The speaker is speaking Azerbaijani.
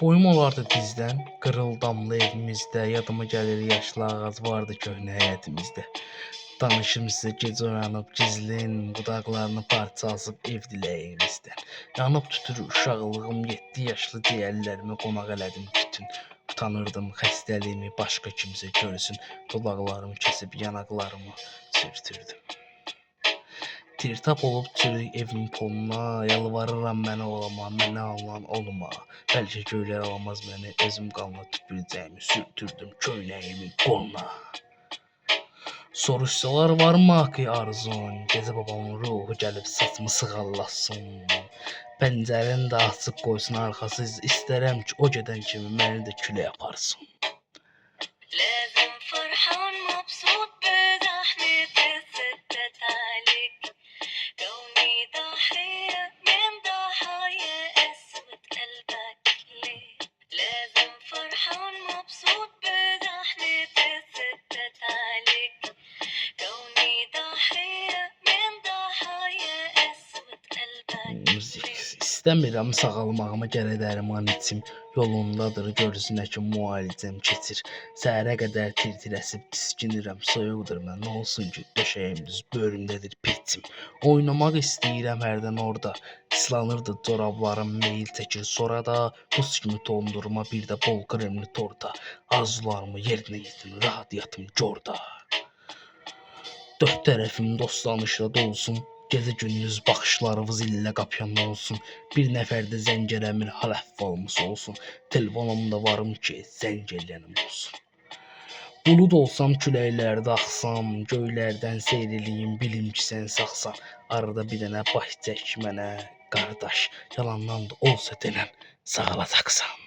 Boyum olardı dizdən, qırıl damlı evimizdə, yadıma gəlir yaşlı ağac vardı köhnə həyətimizdə. Danışım sizə gecə oyanıb gizlin, budaqlarını parçalasıb ev diləyimizdən. Yanıb tütür uşaqlığım, 7 yaşlı deyərlərimi qonaq elədim bütün. Utanırdım xəstəliyimi başqa kimsə görsün, dodaqlarımı kəsib yanaqlarımı sürtürdüm. Tirtap olub çürük evin poluna, yalvarıram mənə olama, mənə alan olma. Bəlkə göylər alamaz məni, özüm qanla tüpürəcəyimi sürtürdüm köynəyimin qoluna. Soruşsalar varmı ki arzun, gecə babamın ruhu gəlib saçımı sığallasın. Pəncərəni də açıq qoysun arxasız, istərəm ki o gedən kimi məni də külə yaparsın. لازم فرحان مبسوط بزحمة الستات عليك كوني ضحية من ضحايا قسوة قلبك ليه لازم فرحان مبسوط بزحمة الستات عليك كوني ضحية من ضحايا قسوة قلبك Müzik istəmirəm sağalmağıma gərək dərman içim. Yolundadır gözünə ki müalicəm keçir. Səhərə qədər tir-tir əsib tiskinirəm, soyuqdur mən. Nə olsun ki döşəyim düz bölümdədir piçim. Oynamaq istəyirəm hərdən orada. Islanırdı corablarım, meyil çəkir sonra da buz kimi dondurma bir də bol kremli torta. Arzularımı yerinə yetim, rahat yatım corda. Dörd tərəfim dostlanışla dolsun. Gecə gündüz baxışlarınız illə qapıyan olsun. Bir nəfər də zəng eləmir, hal əhvalımız olsun. Telefonumda varım ki, zəng eləyənim olsun. Bulud olsam küləklərdə axsam, göylərdən seyr eləyim, bilim ki sən sağsan. Arada bir dənə baş çək mənə, qardaş, yalandan da olsa denən sağalacaqsan.